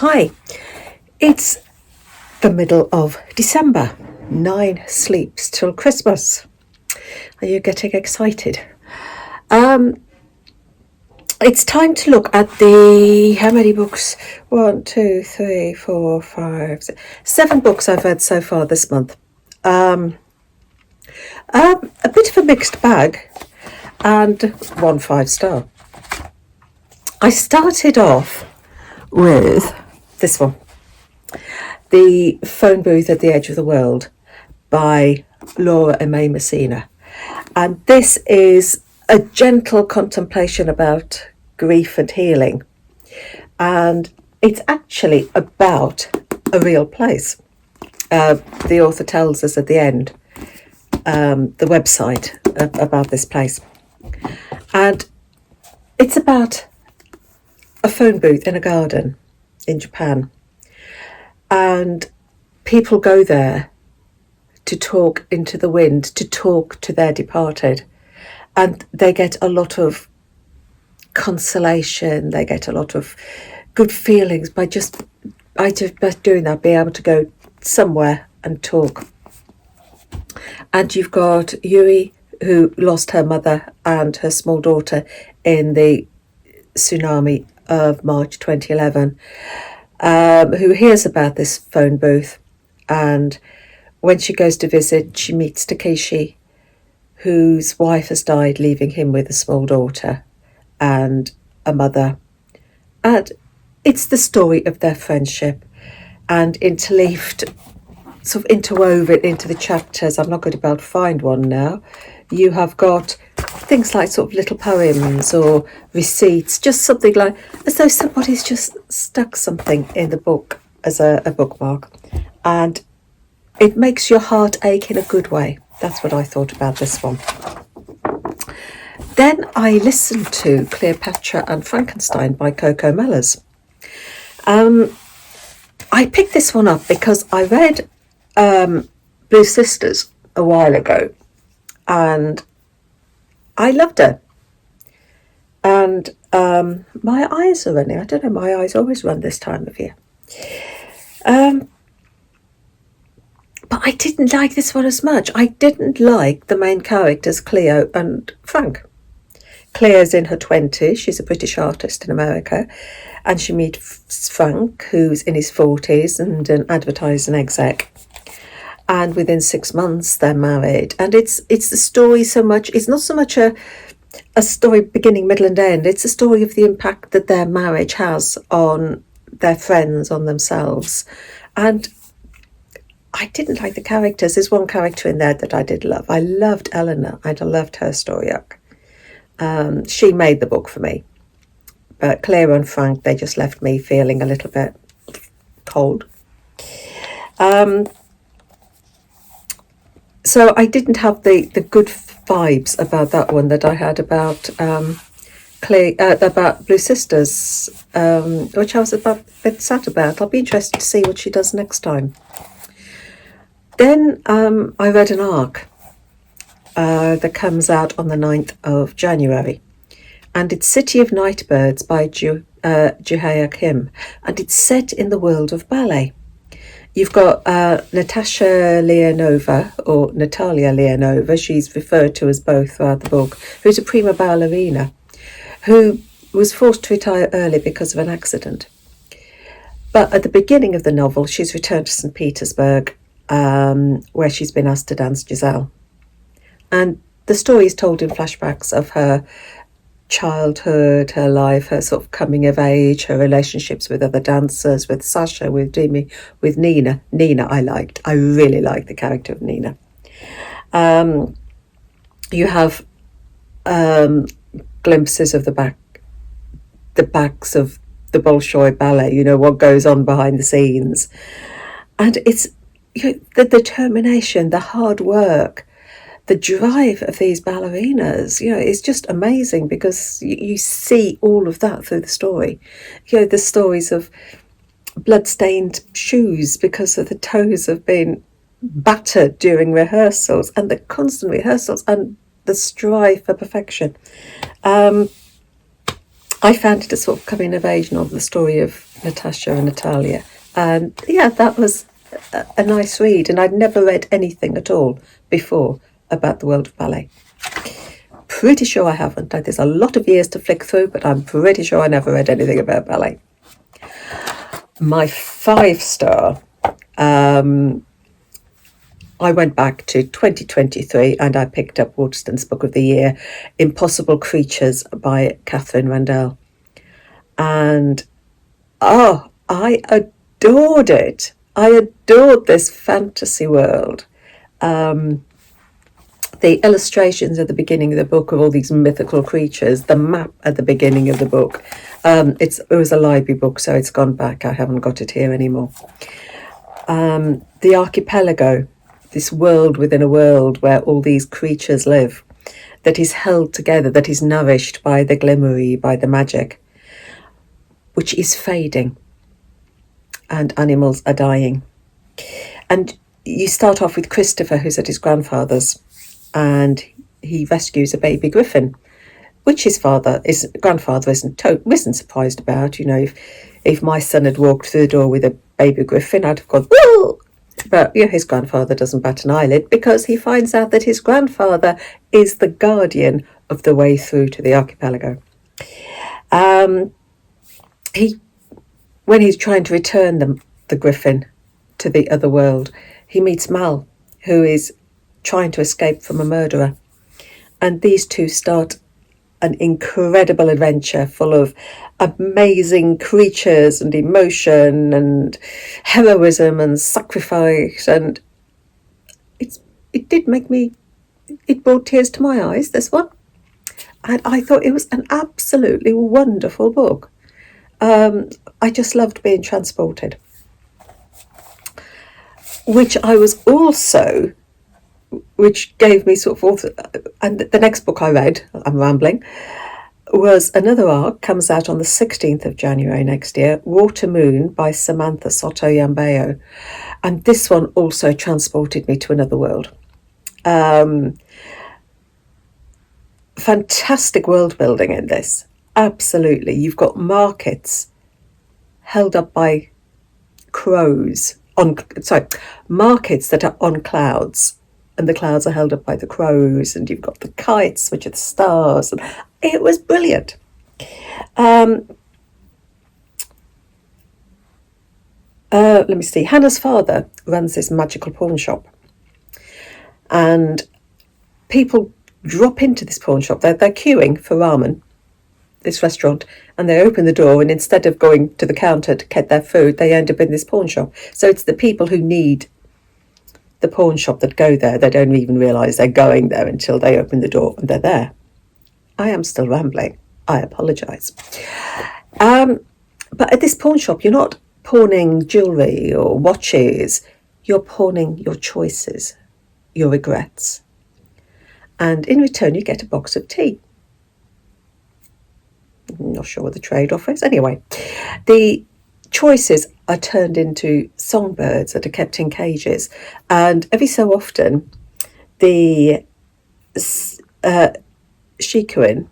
Hi, it's the middle of December. 9 sleeps till Christmas. Are you getting excited? It's time to look at how many books? 1, 2, 3, 4, 5, 6, 7 books I've read so far this month. A bit of a mixed bag and 1 5-star. I started off with this one, The Phone Booth at the Edge of the World by Laura M.A. Messina. And this is a gentle contemplation about grief and healing. And it's actually about a real place. The author tells us at the end the website about this place. And it's about a phone booth in a garden in Japan. And people go there to talk into the wind, to talk to their departed. And they get a lot of consolation, they get a lot of good feelings by just doing that, being able to go somewhere and talk. And you've got Yui, who lost her mother and her small daughter in the tsunami of March 2011, who hears about this phone booth. And when she goes to visit, she meets Takeshi, whose wife has died, leaving him with a small daughter and a mother. And it's the story of their friendship, and sort of interwoven into the chapters. I'm not going to be able to find one now. You have got things like sort of little poems or receipts, just something like as though somebody's just stuck something in the book as a bookmark. And it makes your heart ache in a good way. That's what I thought about this one. Then I listened to Cleopatra and Frankenstein by Coco Mellors. I picked this one up because I read Blue Sisters a while ago and I loved her. And my eyes are running. I don't know, my eyes always run this time of year. But I didn't like this one as much. I didn't like the main characters, Cleo and Frank. Cleo's in her 20s. She's a British artist in America. And she meets Frank, who's in his 40s and an advertising exec. And within 6 months, they're married. And it's the story so much. It's not so much a story beginning, middle and end. It's a story of the impact that their marriage has on their friends, on themselves. And I didn't like the characters. There's one character in there that I did love. I loved Eleanor. I loved her story arc. She made the book for me. But Claire and Frank, they just left me feeling a little bit cold. So I didn't have the good vibes about that one that I had about about Blue Sisters, which I was a bit sad about. I'll be interested to see what she does next time. Then I read an arc that comes out on the 9th of January. And it's City of Nightbirds by Juhaya Kim. And it's set in the world of ballet. You've got Natasha Leonova, or Natalia Leonova, she's referred to as both throughout the book, who's a prima ballerina, who was forced to retire early because of an accident. But at the beginning of the novel, she's returned to St. Petersburg, where she's been asked to dance Giselle. And the story is told in flashbacks of her childhood, her life, her sort of coming of age, her relationships with other dancers, with Sasha, with Dimi, with Nina. Nina I liked. I really liked the character of Nina. You have glimpses of the backs of the Bolshoi ballet, you know, what goes on behind the scenes. And it's the determination, the hard work, the drive of these ballerinas, is just amazing because you see all of that through the story. The stories of blood-stained shoes because of the toes have been battered during rehearsals, and the constant rehearsals and the strive for perfection. I found it a sort of coming of age novel, the story of Natasha and Natalia. And yeah, that was a nice read. And I'd never read anything at all before about the world of ballet. Pretty sure I haven't. There's a lot of years to flick through, but I'm pretty sure I never read anything about ballet. My 5-star, I went back to 2023 and I picked up Waterston's Book of the Year, Impossible Creatures by Catherine Randell. And I adored it. I adored this fantasy world. The illustrations at the beginning of the book of all these mythical creatures, the map at the beginning of the book. It was a library book, so it's gone back. I haven't got it here anymore. The archipelago, this world within a world where all these creatures live, that is held together, that is nourished by the glimmery, by the magic, which is fading, and animals are dying. And you start off with Christopher, who's at his grandfather's, and he rescues a baby griffin, which his grandfather isn't surprised about. You know, if my son had walked through the door with a baby griffin, I'd have gone, whoa! But yeah, his grandfather doesn't bat an eyelid because he finds out that his grandfather is the guardian of the way through to the archipelago. When he's trying to return the griffin to the other world, he meets Mal, who is trying to escape from a murderer. And these two start an incredible adventure full of amazing creatures and emotion and heroism and sacrifice. And it brought tears to my eyes, this one. And I thought it was an absolutely wonderful book. I just loved being transported. Which gave me sort of, and the next book I read, I'm rambling, was Another Ark, comes out on the 16th of January next year, Water Moon by Samantha Sotomayor. And this one also transported me to another world. Fantastic world building in this. Absolutely. You've got markets held up by crows, markets that are on clouds, and the clouds are held up by the crows, and you've got the kites, which are the stars, and it was brilliant. Let me see. Hannah's father runs this magical pawn shop, and people drop into this pawn shop. They're queuing for ramen, this restaurant, and they open the door, and instead of going to the counter to get their food, they end up in this pawn shop. So it's the people who need the pawn shop that go there. They don't even realise they're going there until they open the door and they're there. I am still rambling. I apologise. But at this pawn shop, you're not pawning jewellery or watches. You're pawning your choices, your regrets. And in return, you get a box of tea. I'm not sure what the trade-off is. Anyway, the choices are turned into songbirds that are kept in cages. And every so often, the Shikuin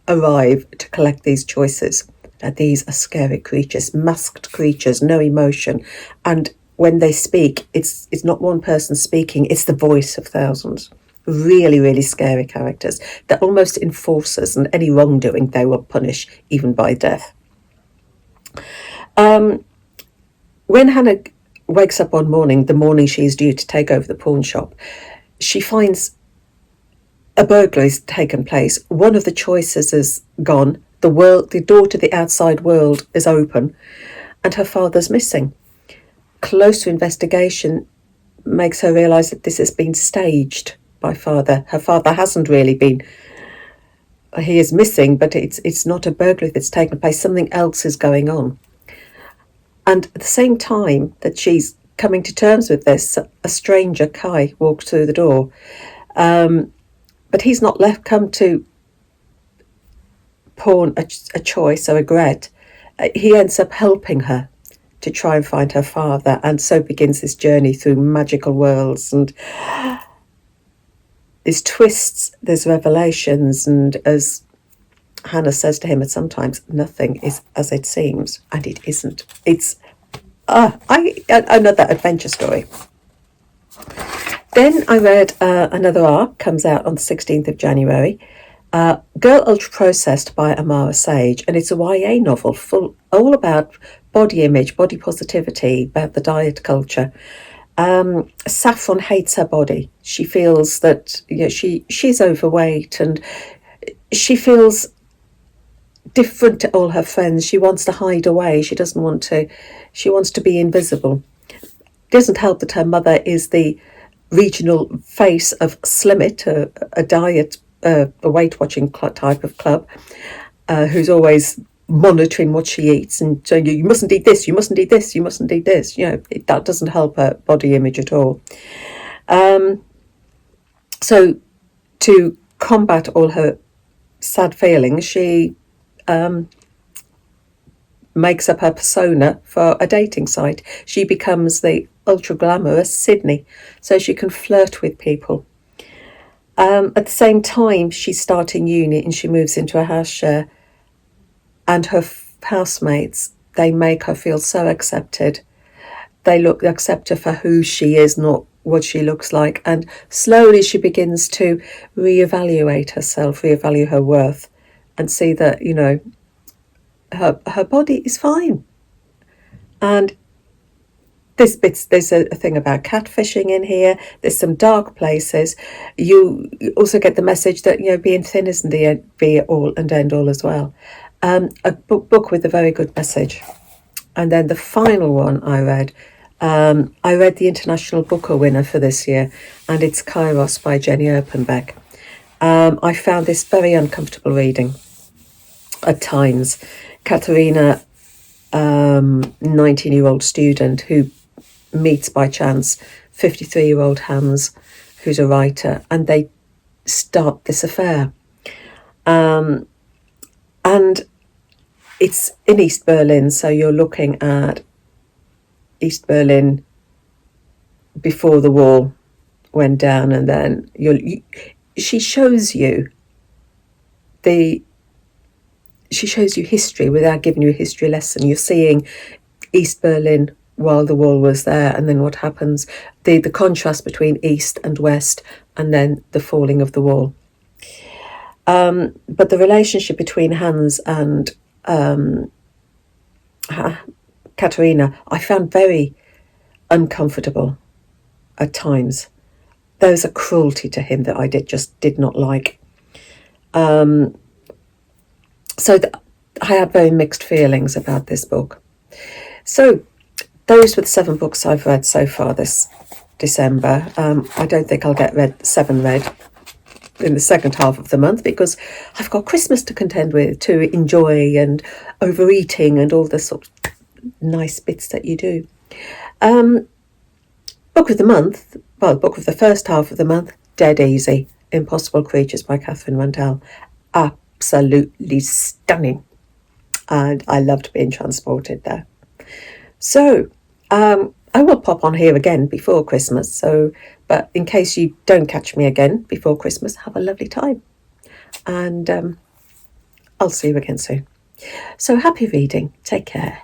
arrive to collect these choices. Now, these are scary creatures, masked creatures, no emotion. And when they speak, it's not one person speaking, it's the voice of thousands. Really, really scary characters. They're almost enforcers, and any wrongdoing they will punish, even by death. When Hannah wakes up one morning, the morning she is due to take over the pawn shop, she finds a burglary has taken place. One of the choices is gone. The door to the outside world is open, and her father's missing. Closer investigation makes her realise that this has been staged by father. Her father hasn't really been. He is missing, but it's not a burglary that's taken place. Something else is going on. And at the same time that she's coming to terms with this, a stranger, Kai, walks through the door. But he's not come to pawn a choice or a regret. He ends up helping her to try and find her father, and so begins this journey through magical worlds, and there's twists, there's revelations, and as Hannah says to him at sometimes, nothing is as it seems, and it isn't. It's another adventure story. Then I read another arc, comes out on the 16th of January, Girl Ultra Processed by Amara Sage, and it's a YA novel all about body image, body positivity, about the diet culture. Saffron hates her body. She feels that she's overweight, and she feels different to all her friends. She wants to hide away. She doesn't want to. She wants to be invisible. It doesn't help that her mother is the regional face of Slim It, a diet, a weight watching type of club, who's always monitoring what she eats and saying, you mustn't eat this, you mustn't eat this, you mustn't eat this. That doesn't help her body image at all. So to combat all her sad feelings, she makes up her persona for a dating site. She becomes the ultra glamorous Sydney, so she can flirt with people. At the same time, she's starting uni and she moves into a house share, and her housemates, they make her feel so accepted. They accept her for who she is, not what she looks like, and slowly she begins to reevaluate herself, reevaluate her worth, and see that her body is fine. And there's a thing about catfishing in here. There's some dark places. You also get the message that being thin isn't the be all and end all as well. A book with a very good message. And then the final one I read the International Booker winner for this year, and it's Kairos by Jenny Erpenbeck. I found this very uncomfortable reading at times. Katharina, 19-year-old student who meets by chance 53-year-old Hans, who's a writer, and they start this affair. And it's in East Berlin, so you're looking at East Berlin before the wall went down, and then she shows you history without giving you a history lesson. You're seeing East Berlin while the wall was there, and then what happens, the contrast between East and West, and then the falling of the wall. But the relationship between Hans and Katharina, I found very uncomfortable at times. There was a cruelty to him that I did not like. So I had very mixed feelings about this book. So those were the 7 books I've read so far this December. I don't think I'll get 7 read in the second half of the month, because I've got Christmas to contend with, to enjoy, and overeating and all the sort of nice bits that you do. Book of the month, book of the first half of the month, dead easy. Impossible Creatures by Catherine Rundell. Absolutely stunning. And I loved being transported there. So, I will pop on here again before Christmas. But in case you don't catch me again before Christmas, have a lovely time. And I'll see you again soon. So happy reading. Take care.